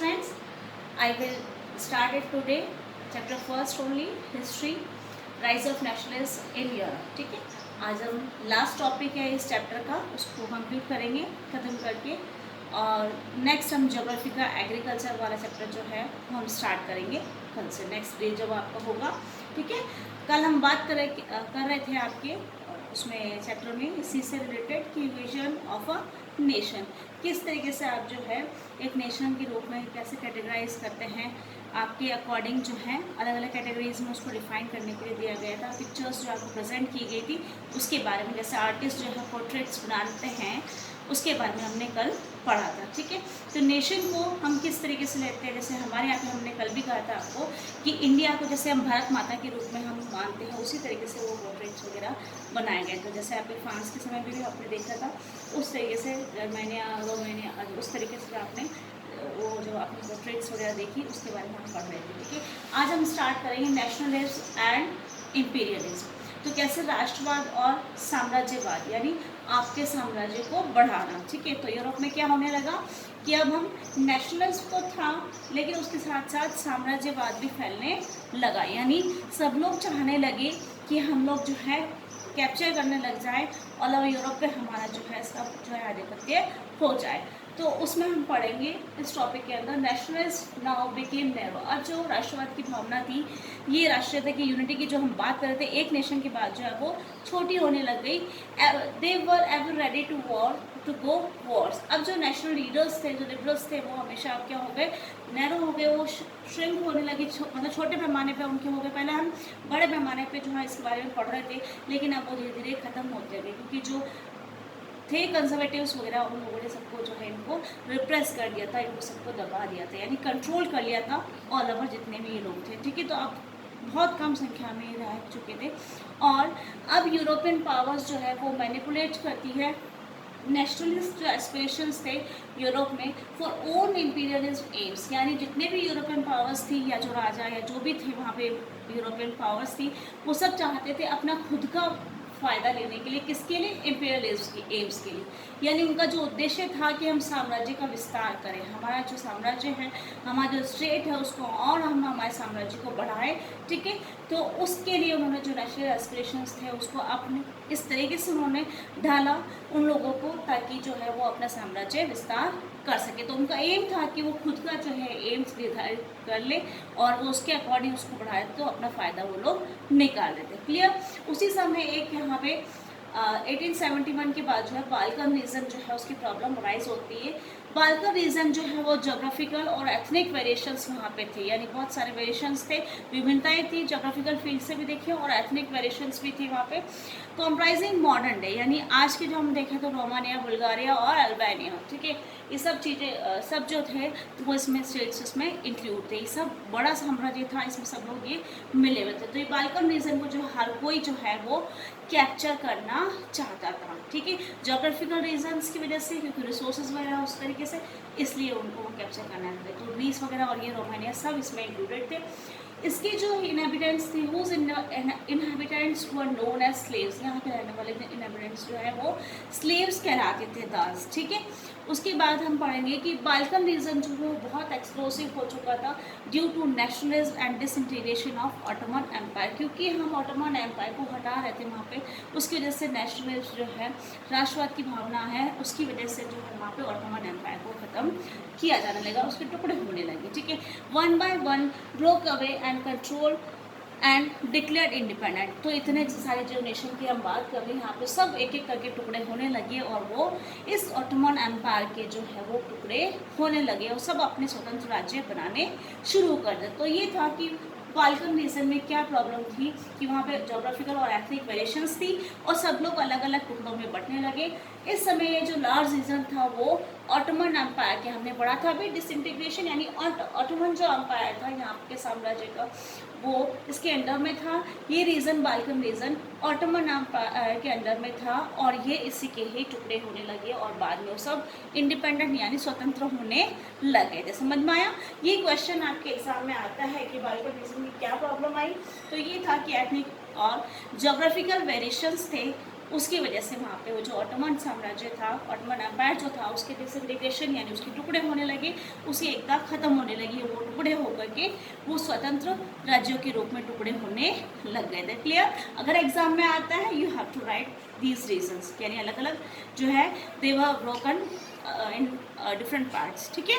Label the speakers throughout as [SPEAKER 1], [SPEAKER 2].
[SPEAKER 1] friends, I will start it today. Chapter first only, history, rise of nationalism in Europe. ठीक है, आज हम last topic है इस चैप्टर का, उसको कंप्लीट करेंगे ख़त्म करके, और नेक्स्ट हम ज्योग्राफी का एग्रीकल्चर वाला चैप्टर जो है वो हम स्टार्ट करेंगे कल से, नेक्स्ट डे जब आपका होगा. ठीक है, कल हम बात कर रहे थे आपके उसमें चैप्टर में इसी से रिलेटेड कि विजन ऑफ अ नेशन, किस तरीके से आप जो है एक नेशन के रूप में कैसे कैटेगराइज करते हैं. आपके अकॉर्डिंग जो है अलग अलग कैटेगरीज में उसको डिफाइन करने के लिए दिया गया था. पिक्चर्स जो आपको प्रेजेंट की गई थी उसके बारे में, जैसे आर्टिस्ट जो है पोर्ट्रेट्स बनाते हैं उसके बारे में हमने कल पढ़ा था. ठीक है, तो नेशन को हम किस तरीके से लेते हैं, जैसे हमारे यहाँ पे हमने कल भी कहा था आपको कि इंडिया को जैसे हम भारत माता के रूप में हम मानते हैं, उसी तरीके से वो पोर्ट्रेट्स वगैरह बनाए गए थे. जैसे आपके फ्रांस के समय में भी आपने देखा था, उस तरीके से जर्मनिया रोमानिया उस तरीके से आपने वो जो आपने पोर्ट्रेट्स वगैरह देखी उसके बारे में हम पढ़ रहे थे. ठीक है, आज हम स्टार्ट करेंगे नेशनलिज्म एंड इम्पीरियलिज्म. तो कैसे राष्ट्रवाद और साम्राज्यवाद यानी आपके साम्राज्य को बढ़ाना. ठीक है, तो यूरोप में क्या होने लगा कि अब हम नेशनलिज्म तो था लेकिन उसके साथ साथ साम्राज्यवाद भी फैलने लगा. यानी सब लोग चाहने लगे कि हम लोग जो है कैप्चर करने लग जाए ऑल ओवर यूरोप पे हमारा जो है सब जो है आधिपत्य हो जाए. तो उसमें हम पढ़ेंगे इस टॉपिक के अंदर नेशनलिज्म नाउ बिकेम नैरो. अब जो राष्ट्रवाद की भावना थी, ये राष्ट्रीयता की यूनिटी की जो हम बात कर रहे थे एक नेशन के बाद जो है वो छोटी होने लग गई. They were ever ready to war to go wars. अब जो नेशनल लीडर्स थे, जो लिबरल्स थे, वो हमेशा अब क्या हो गए, नैरो हो गए, वो श्रिंक होने लगे, मतलब छोटे पैमाने पे उनके हो गए. पहले हम बड़े पैमाने पे जो है इसके बारे में पढ़ रहे थे, लेकिन अब वो धीरे धीरे ख़त्म होते गए क्योंकि जो थे कंजर्वेटिव्स वगैरह उन लोगों ने सबको जो है इनको रिप्रेस कर दिया था, इनको सबको दबा दिया था, यानी कंट्रोल कर लिया था ऑल ओवर जितने भी ये लोग थे. ठीक है, तो अब बहुत कम संख्या में ये रह चुके थे. और अब यूरोपियन पावर्स जो है वो मैनिपुलेट करती है नेशनलिस्ट जो एस्पिरेशंस थे यूरोप में फॉर ओन इम्पीरियलिज्म एम्स. यानी जितने भी यूरोपियन पावर्स थी या जो राजा या जो भी थे वहाँ पे यूरोपियन पावर्स थी, वो सब चाहते थे अपना खुद का फ़ायदा लेने के लिए. किसके लिए? इम्पीरियलिज्म की एम्स के लिए. यानी उनका जो उद्देश्य था कि हम साम्राज्य का विस्तार करें, हमारा जो साम्राज्य है, हमारा जो स्टेट है उसको और हम हमारे साम्राज्य को बढ़ाएं. ठीक है, तो उसके लिए उन्होंने जो नेशनल एस्पिरेशंस थे उसको अपने इस तरीके से उन्होंने ढाला उन लोगों को ताकि जो है वो अपना साम्राज्य विस्तार कर सके. तो उनका एम था कि वो खुद का जो है एम्स निर्धारित कर ले और वो उसके अकॉर्डिंग उसको बढ़ाए तो अपना फ़ायदा वो लोग निकाल लेते. क्लियर. उसी समय एक यहाँ पे 1871 के बाद जो है बाल्कन रीजन जो है उसकी प्रॉब्लम राइज होती है. बाल्कन रीजन जो है वो जोग्राफिकल और एथनिक वेरिएशंस वहाँ पे थे, यानी बहुत सारे वेरिएशंस थे, विभिन्नताएं थी जोग्राफिकल फील्ड से भी देखिए और एथनिक वेरिएशंस भी थी वहाँ पे. कंप्राइजिंग मॉडर्न डे यानी आज के जो हम देखें तो रोमानिया, बुल्गारिया और अल्बानिया. ठीक है, ये सब चीज़ें सब जो थे तो वो इसमें स्टेट्स इसमें इंक्लूड थे. ये सब बड़ा साम्राज्य था, इसमें सब लोग ये मिले हुए थे. तो ये बाल्कन रीजन को जो हर कोई जो है वो कैप्चर करना चाहता था. ठीक है, जोग्राफिकल रीजन्स की वजह से, क्योंकि रिसोर्सेज वगैरह उस तरीके से, इसलिए उनको कैप्चर करना था. तो ग्रीस वगैरह और ये रोमानिया सब इसमें इंक्लूडेड थे. इसके जो इनहेबिटेंट्स थे, whose inhabitants were known as slaves. यहाँ के रहने वाले इनहेबिटेंट्स जो है वो स्लेव्स कहलाते थे, दास. ठीक है, उसके बाद हम पढ़ेंगे कि बाल्कन रीजन जो है बहुत एक्सप्लोसिव हो चुका था due to nationalism and disintegration of Ottoman empire. क्योंकि हम ऑटोमन एम्पायर को हटा रहे थे वहाँ पे, उसकी वजह से नेशनलिज्म जो है राष्ट्रवाद की भावना है उसकी वजह से जो है वहाँ पे ऑटोमन एम्पायर को ख़त्म किया जाने लगा, उसके टुकड़े होने लगे. ठीक है, one by one broke away and control and declared independent. तो इतने सारे जो नेशन की हम बात कर रहे हैं यहाँ पे सब एक एक करके टुकड़े होने लगे और वो इस ऑटोमन एम्पायर के जो है वो टुकड़े होने लगे और सब अपने स्वतंत्र राज्य बनाने शुरू कर दे. तो ये था कि बाल्कन रीजन में क्या प्रॉब्लम थी कि वहाँ पे जोग्राफिकल और एथनिक वेरिएशंस थी और सब लोग अलग अलग टुकड़ों में बंटने लगे. इस समय ये जो लार्ज रीजन था वो ऑटोमन एम्पायर के हमने पढ़ा था अभी डिसइंटीग्रेशन, यानी ऑटोमन जो एम्पायर था यहाँ के साम्राज्य का वो इसके अंडर में था. ये region Balkan region Ottoman empire के अंडर में था और ये इसी के ही टुकड़े होने लगे और बाद में वो सब इंडिपेंडेंट यानी स्वतंत्र होने लगे. जैसे समझ में आया. ये क्वेश्चन आपके एग्जाम में आता है कि बाल्कन रीजन में क्या प्रॉब्लम आई. तो ये था कि एथनिक और जोग्राफिकल वेरिएशंस थे उसकी वजह से वहाँ पे वो जो ऑटोमन साम्राज्य था, ऑटोमन एम्पायर जो था, उसके डिसग्रीगेशन यानी उसके टुकड़े होने लगे, उसकी एकता खत्म होने लगी, वो टुकड़े होकर के वो स्वतंत्र राज्यों के रूप में टुकड़े होने लग गए थे। क्लियर? अगर एग्जाम में आता है you have to write these reasons, यानी अलग अलग जो है they were broken in different parts. ठीक है,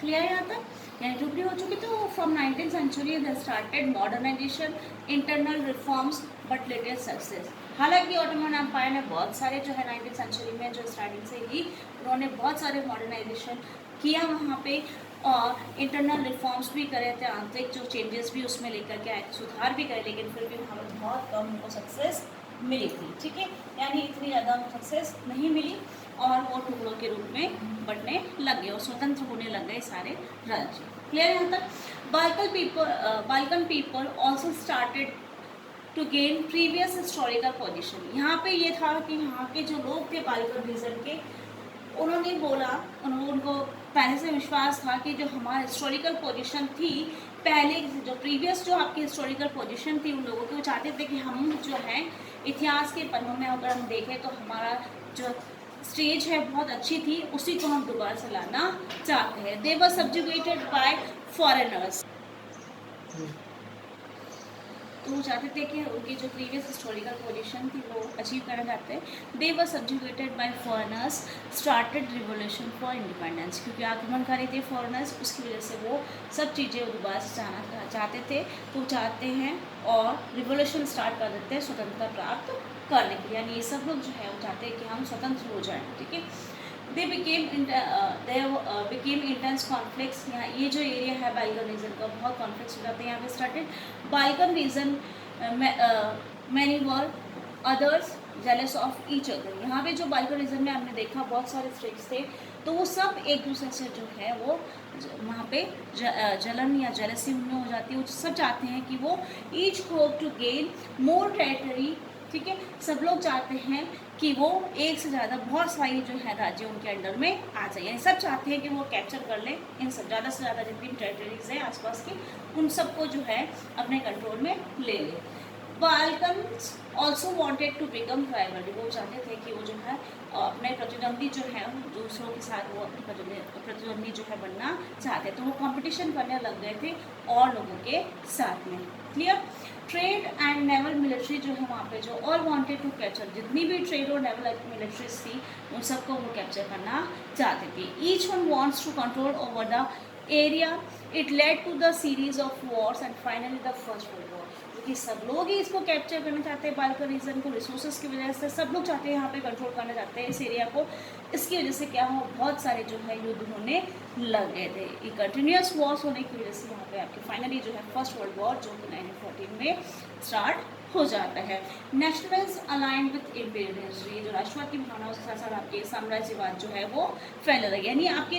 [SPEAKER 1] क्लियर है यहाँ तक? यानी टुकड़ी हो चुकी। तो from 19th century they started modernisation, internal reforms but little success. हालांकि ऑटोमन एम्पायर ने बहुत सारे जो है 19th सेंचुरी में जो स्टार्टिंग से ही उन्होंने बहुत सारे मॉडर्नाइजेशन किया वहाँ पे, और इंटरनल रिफॉर्म्स भी करे थे, आंतरिक जो चेंजेस भी उसमें लेकर के आए, सुधार भी करे, लेकिन फिर भी वहाँ पर बहुत कम उनको सक्सेस मिली थी। ठीक है, यानी इतनी ज़्यादा सक्सेस नहीं मिली और वो टुकड़ों के रूप में बढ़ने लग गए और स्वतंत्र होने लग गए सारे राज्य। क्लियर है यहाँ तक? Balkan people also started to gain previous historical position. यहाँ पे ये था कि यहाँ के जो लोग थे बाल्कन रीजन के, उन्होंने बोला, उनको पहले से विश्वास था कि जो हमारा हिस्टोरिकल पोजीशन थी, पहले जो प्रीवियस जो आपकी हिस्टोरिकल पोजीशन थी उन लोगों की, वो चाहते थे कि हम जो है इतिहास के पन्नों में अगर हम देखें तो हमारा जो स्टेज है बहुत अच्छी थी, उसी को हम दोबारा से लाना चाहते हैं। They were subjugated by foreigners. तो वो चाहते थे कि उनकी जो प्रीवियस हिस्टोरिकल पोजीशन थी वो अचीव करना चाहते हैं। They were subjugated by foreigners, started revolution for independence. क्योंकि आक्रमणकारी थे फॉरेनर्स, उसकी वजह से वो सब चीज़ें दोबारा से जाना चाहते थे, तो चाहते हैं और रिवोल्यूशन स्टार्ट कर देते हैं स्वतंत्रता प्राप्त करने के लिए। यानी ये सब लोग जो है वो चाहते हैं कि हम स्वतंत्र हो जाएँ। ठीक है, they became intense conflicts। यहाँ ये जो एरिया है बाल्कन रीजन का, बहुत कॉन्फ्लिक्ट्स हो जाते हैं यहाँ पे started. Balkan reason many were others jealous of each other। यहाँ पे जो बाल्कन रीजन में हमने देखा बहुत सारे स्टेट्स थे, तो वो सब एक दूसरे से जो है वो वहाँ पे जलन या जेलसी उनमें हो जाती है। वो सब चाहते हैं कि वो each hope to gain more territory. ठीक है, सब लोग चाहते हैं कि वो एक से ज़्यादा बहुत सारी जो है राज्य उनके अंडर में आ जाए, यानी सब चाहते हैं कि वो कैप्चर कर लें इन सब ज़्यादा से ज़्यादा जितनी टेरिटरीज हैं आसपास की, उन सबको जो है अपने कंट्रोल में ले लें। Balkans also wanted to become rival. वो चाहते थे कि वो जो है अपने प्रतिद्वंदी जो है दूसरों के साथ वो अपने प्रतिद्वंदी जो है बनना चाहते, तो वो कंपटीशन करने लग गए थे और लोगों के साथ में। Clear? Trade and naval military जो है वहाँ पे जो ऑल वांटेड टू कैप्चर, जितनी भी ट्रेड और नेवल मिलिट्रीज थी उन सबको वो कैप्चर करना चाहते थे। Each one wants to control over the area. It led to the series of wars and finally the first world war. क्योंकि सब लोग ही इसको कैप्चर करना चाहते हैं, बाल्कन रीजन को, रिसोर्सेज की वजह से सब लोग चाहते हैं यहाँ पे कंट्रोल करना चाहते हैं इस एरिया को। इसकी वजह से क्या हो, बहुत सारे जो है युद्ध होने लग गए थे। ये कंटिन्यूस वॉर्स होने की वजह से यहाँ पे आपके फाइनली जो है फर्स्ट वर्ल्ड वॉर जो कि 1914 में स्टार्ट हो जाता है। Nationalism aligned with imperialism. ये जो राष्ट्रवाद की भावना उसके साथ साथ आपके साम्राज्यवाद जो है वो फैलने लगे। यानी आपके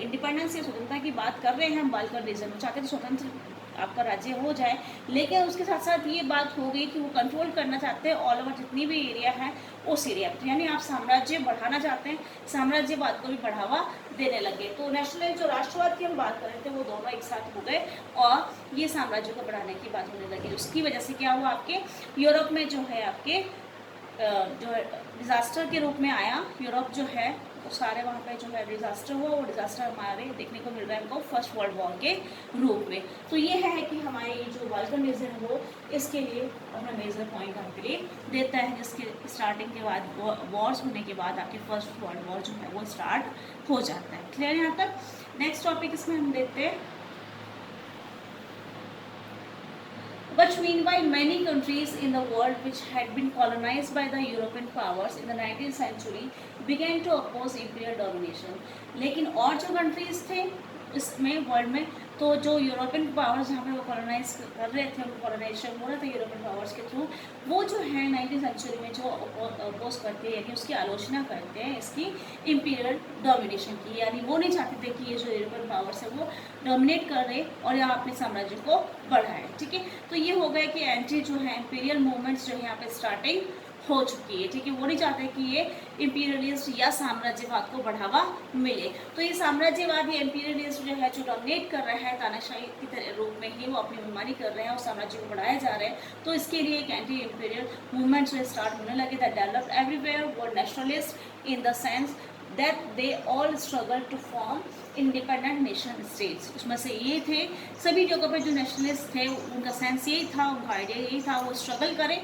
[SPEAKER 1] इंडिपेंडेंस या स्वतंत्रता की बात कर रहे हैं हम, बाल्कन रीजन चाहते हैं स्वतंत्र आपका राज्य हो जाए, लेकिन उसके साथ साथ ये बात हो गई कि वो कंट्रोल करना चाहते हैं ऑल ओवर जितनी भी एरिया है उस एरिया पर। यानी आप साम्राज्य बढ़ाना चाहते हैं, साम्राज्यवाद को भी बढ़ावा देने लगे। तो नेशनल जो राष्ट्रवाद की हम बात कर रहे थे वो दोनों एक साथ हो गए और ये साम्राज्य को बढ़ाने की बात होने लगी। उसकी वजह से क्या हुआ, आपके यूरोप में जो है आपके जो डिज़ास्टर के रूप में आया, यूरोप जो है वो सारे वहाँ पे जो है डिज़ास्टर हुआ। वो डिज़ास्टर हमारे देखने को मिल रहा है हमको फर्स्ट वर्ल्ड वॉर के रूप में। तो ये है कि हमारे जो बाल्कन रीजन है वो इसके लिए अपना मेजर पॉइंट आपके लिए देता है, जिसके स्टार्टिंग के बाद वॉर्स होने के बाद आपके फर्स्ट वर्ल्ड वॉर जो है वो स्टार्ट हो जाता है। क्लियर यहाँ तक? नेक्स्ट टॉपिक इसमें हम देखते हैं। But meanwhile, many countries in the world which had been colonized by the European powers in the 19th century began to oppose imperial domination। लेकिन और जो कंट्रीज थे इसमें वर्ल्ड में, तो जो यूरोपियन पावर्स जहाँ पे वो कॉलोनाइज कर रहे थे, उनको कॉलोनाइजेशन हो रहा था यूरोपियन पावर्स के थ्रू, वो जो है 19th सेंचुरी में जो अपोज करते हैं यानी उसकी आलोचना करते हैं इसकी इंपीरियल डोमिनेशन की। यानी वो नहीं चाहते थे कि ये जो यूरोपियन पावर्स है वो डोमिनेट कर रहे और यहाँ अपने साम्राज्य को बढ़ाए। ठीक है, तो ये हो गया कि एंटी जो है इंपीरियल मूवमेंट्स जो है यहाँ पे स्टार्टिंग हो चुकी है। ठीक है, वो नहीं चाहते कि ये इंपीरियलिस्ट या साम्राज्यवाद को बढ़ावा मिले। तो ये साम्राज्यवाद या इंपीरियलिस्ट जो है, जो डोमिनेट कर रहा है तानाशाही की तरह रूप में ही वो अपनी मनमानी कर रहे हैं और साम्राज्य को बढ़ाया जा रहा है। तो इसके लिए एक एंटी इंपीरियल मूवमेंट जो स्टार्ट होने लगे, that developed everywhere, were nationalist in the sense that they all struggle to form independent nation states। उसमें से ये थे, सभी जगह पे जो नेशनलिस्ट थे उनका सेंस यही था, उनका आइडिया यही था, वो स्ट्रगल करें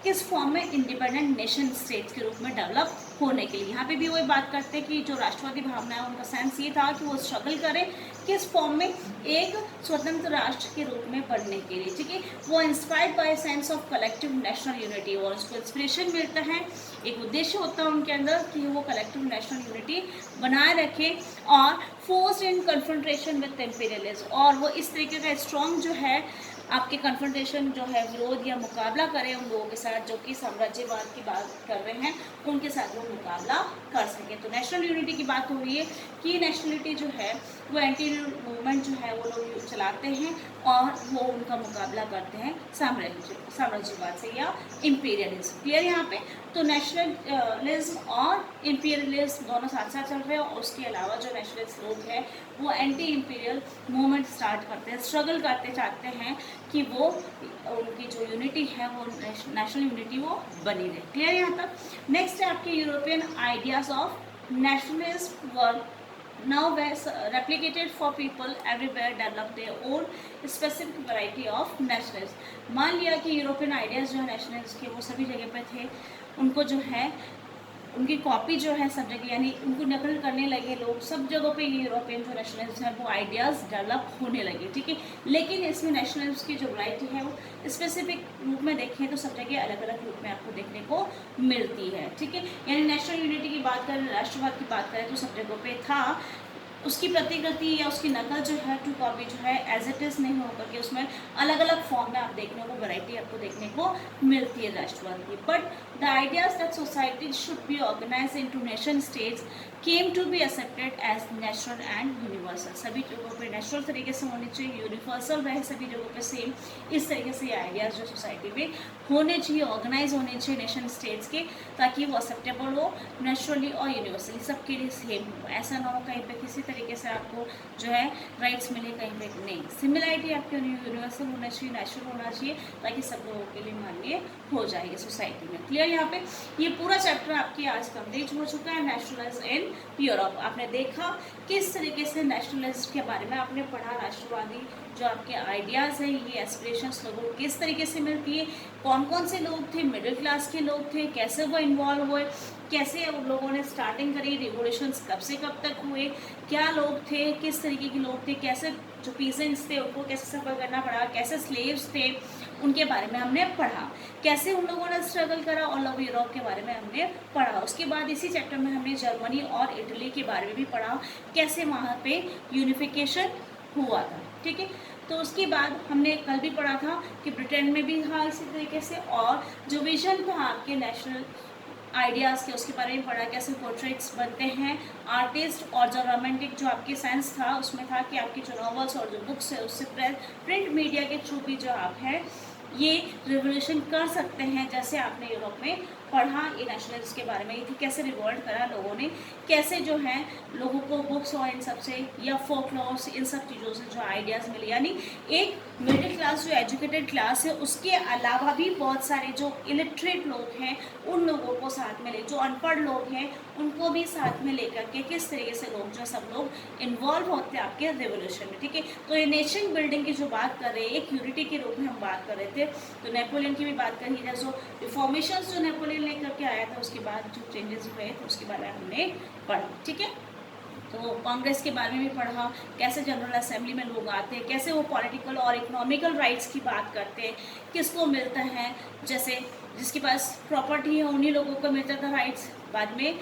[SPEAKER 1] किस फॉर्म में, इंडिपेंडेंट नेशन स्टेट्स के रूप में डेवलप होने के लिए। यहाँ पे भी वही बात करते हैं कि जो राष्ट्रवादी भावना है उनका सेंस ये था कि वो स्ट्रगल करें किस फॉर्म में, एक स्वतंत्र राष्ट्र के रूप में बनने के लिए, ठीक है। वो inspired by sense of collective national unity, और उसको इंस्पिरेशन मिलता है, एक उद्देश्य होता है उनके अंदर कि वो कलेक्टिव नेशनल यूनिटी बनाए रखें, और force in confrontation with imperialism, और वो इस तरीके का स्ट्रॉन्ग जो है आपके कन्फ्रंटेशन जो है, विरोध या मुकाबला करें उन लोगों के साथ जो कि साम्राज्यवाद की बात कर रहे हैं, उनके साथ वो मुकाबला कर सकें। तो नेशनल यूनिटी की बात हो रही है कि नेशनलिटी जो है वो एंटी मूवमेंट जो है वो लोग चलाते हैं और वो उनका मुकाबला करते हैं साम्राज्यवाद से या इंपीरियलिज्म। क्लियर यहाँ पे? तो नेशनलिज्म और इंपीरियलिज्म दोनों साथ साथ चल रहे हैं, और उसके अलावा जो नेशनलिस्ट लोग हैं वो एंटी इंपीरियल मूवमेंट स्टार्ट करते हैं, स्ट्रगल करते चाहते हैं कि वो उनकी जो यूनिटी है वो नेशनल यूनिटी वो बनी रहे। क्लियर यहाँ तक? नेक्स्ट है आपके European ideas of nationalism were now replicated for people everywhere, develop their own specific variety of nationalism। मान लिया कि यूरोपियन आइडियाज़ जो है नेशनलिज्म के वो सभी जगह पे थे, उनको जो है उनकी कॉपी जो है सब जगह, यानी उनको नकल करने लगे लोग, सब जगहों पे यूरोपियन जो नेशनलिज्म है वो आइडियाज़ डेवलप होने लगे, ठीक है। लेकिन इसमें नेशनलिज्म की जो वैरायटी है वो स्पेसिफिक रूप में देखें तो सब जगह अलग अलग रूप में आपको देखने को मिलती है, ठीक है। यानी नेशनल यूनिटी की बात करें, राष्ट्रवाद की बात करें तो सब जगहों पे था, उसकी प्रतिकृति या उसकी नकल जो है, टू कॉपी जो है एज इट इज़ नहीं होकर के उसमें अलग अलग फॉर्म में आप देखने को वैरायटी आपको देखने को मिलती है राष्ट्रवाद की। But the ideas that society should be organise into nation states came to be accepted as natural and universal. सभी जगहों पे नेचुरल तरीके से होनी चाहिए, यूनिवर्सल रहे सभी जगहों पे सेम, इस तरीके से आइडियाज़ जो सोसाइटी में होने चाहिए, ऑर्गेनाइज होने चाहिए नेशन स्टेट्स के, ताकि वो एक्सेप्टेबल हो नेचुरली और यूनिवर्सली, सबके लिए सेम हो। ऐसा ना हो कहीं पे किसी तरीके से आपको जो है राइट्स मिले, कहीं पे नहीं। सिमिलरिटी आपके यूनिवर्सल होना चाहिए, नेचुरल होना चाहिए, ताकि सब लोगों के लिए मान्य हो जाएगी सोसाइटी में। क्लियर? यहाँ पे ये पूरा चैप्टर आपकी आज कंप्लीट हो चुका है, नेशनलिज्म इन यूरोप। आपने देखा किस तरीके से नेशनलिज्म के बारे में आपने पढ़ा, राष्ट्रवादी जो आपके आइडियाज़ हैं, ये एस्पिरेशंस लोगों को किस तरीके से मिलती है, कौन कौन से लोग थे, मिडिल क्लास के लोग थे, कैसे वो इन्वॉल्व हुए, कैसे उन लोगों ने स्टार्टिंग करी, रिवोल्यूशंस कब से कब तक हुए, क्या लोग थे, किस तरीके के लोग थे, कैसे जो पीसेंट्स थे उनको कैसे सफ़र करना पड़ा, कैसे स्लेव्स थे उनके बारे में हमने पढ़ा, कैसे उन लोगों ने स्ट्रगल करा, और लव यूरोप के बारे में हमने पढ़ा। उसके बाद इसी चैप्टर में हमने जर्मनी और इटली के बारे में भी पढ़ा, कैसे वहाँ पे यूनिफिकेशन हुआ था, ठीक है। तो उसके बाद हमने कल भी पढ़ा था कि ब्रिटेन में भी था इसी तरीके से, और जो विजन था आपके नेशनल आइडियाज़ के उसके बारे में पढ़ा, कैसे पोर्ट्रेट्स बनते हैं आर्टिस्ट, और जो रोमांटिक जो आपके सेंस था उसमें था कि आपकी जो नॉवेल्स और जो बुक्स है उससे प्रिंट मीडिया के थ्रू भी जो आप है ये रिवोल्यूशन कर सकते हैं, जैसे आपने यूरोप में पढ़ा ये नेशनलिज्म के बारे में, ये कैसे रिवोल्ट करा लोगों ने, कैसे जो है लोगों को बुक्स और इन सब से या फोक लॉस इन सब चीज़ों से जो आइडियाज़ मिले। यानी एक मिडिल क्लास जो एजुकेटेड क्लास है उसके अलावा भी बहुत सारे जो इलिटरेट लोग हैं उन लोगों को साथ में ले, जो अनपढ़ लोग हैं उनको भी साथ में लेकर के किस तरीके से लोग जो सब लोग इन्वॉल्व होते हैं आपके रिवोल्यूशन में, ठीक है। तो ये नेशन बिल्डिंग की जो बात कर रहे हैं, एक यूनिटी के रूप में हम बात कर रहे थे, तो नेपोलियन की भी बात करी है, जो रिफॉर्मेशन जो नेपोलियन लेकर के आया था उसके बाद जो चेंजेस हुए थे उसके बारे में हमने पढ़ा, ठीक है। तो कांग्रेस के बारे में भी पढ़ा, कैसे जनरल असेंबली में लोग आते हैं, कैसे वो पॉलिटिकल और इकोनॉमिकल राइट्स की बात करते हैं, किसको मिलता है, जैसे जिसके पास प्रॉपर्टी है उन्हीं लोगों को मिलता था राइट्स, बाद में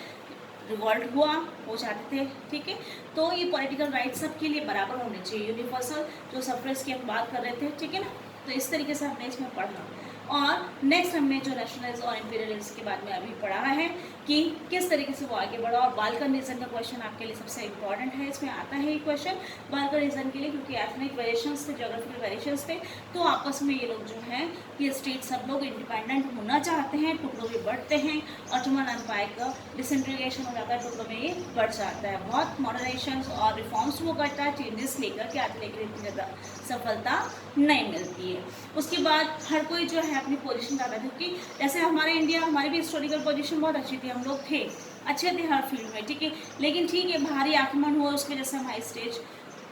[SPEAKER 1] रिवॉल्ट हुआ हो जाते थे, ठीक है। तो ये पॉलिटिकल राइट्स सबके लिए बराबर होने चाहिए, यूनिवर्सल जो सफ्रेज की हम बात कर रहे थे, ठीक है ना। तो इस तरीके से हमने इसमें पढ़ा, और नेक्स्ट हमने जो नेशनलिज्म और इंपीरियलिज्म के बारे में अभी पढ़ा है कि किस तरीके से वो आगे बढ़ा। और बाल्कनिज्म का क्वेश्चन आपके लिए सबसे इंपॉर्टेंट है, इसमें आता है ये क्वेश्चन बाल्कनिज्म के लिए, क्योंकि एथनिक वेरिएशंस थे, जोग्राफिकल वेरिएशंस थे, तो आपस में ये लोग जो हैं, ये स्टेट सब लोग इंडिपेंडेंट होना चाहते हैं, टुकड़ों में बढ़ते हैं, ऑटोमन एम्पायर का डिसइंटीग्रेशन हो जाता है, टुकड़ों में ये बढ़ जाता है, बहुत मॉडर्नाइजेशन और रिफॉर्म्स वो करता है, चेंजेस लेकर के आते, लेकिन इतनी ज़्यादा सफलता नहीं मिलती है। उसके बाद हर कोई जो है अपनी पोजीशन जाता है, क्योंकि जैसे हमारे इंडिया, हमारी भी हिस्टोरिकल पोजीशन बहुत अच्छी थी, हम लोग थे अच्छे थे हर फील्ड में, ठीक है, लेकिन ठीक है बाहरी आक्रमण हुआ, उसकी वजह से हमारी स्टेज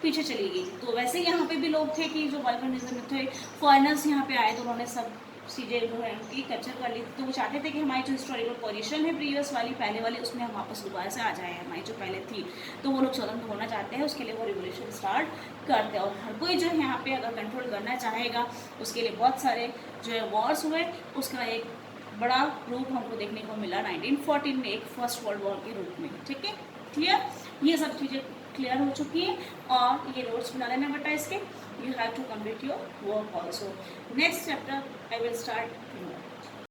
[SPEAKER 1] पीछे चली गई। तो वैसे ही यहाँ पे भी लोग थे कि जो बाल्कनिज्म में थे, फॉरेनर्स यहाँ पे आए तो उन्होंने सब चीज़ें जो है उनकी कैप्चर कर ली, तो वो चाहते थे कि हमारी जो हिस्टोरिकल पोजीशन है प्रीवियस वाली, पहले वाली, उसमें हम वापस दोबारा से आ जाए, हमारी जो पहले थी, तो वो लोग स्वतंत्र होना चाहते हैं, उसके लिए वो रिवोल्यूशन स्टार्ट करते हैं। और हर कोई जो है यहाँ पे अगर कंट्रोल करना चाहेगा, उसके लिए बहुत सारे जो है वॉर्स हुए, उसका एक बड़ा रूप हमको देखने को मिला 1914 में, एक फर्स्ट वर्ल्ड वॉर के रूप में, ठीक है, क्लियर, ये सब चीज़ें क्लियर हो चुकी हैं। और ये नोट्स बना लेना बेटा इसके, you have to complete your work also. Next chapter I will start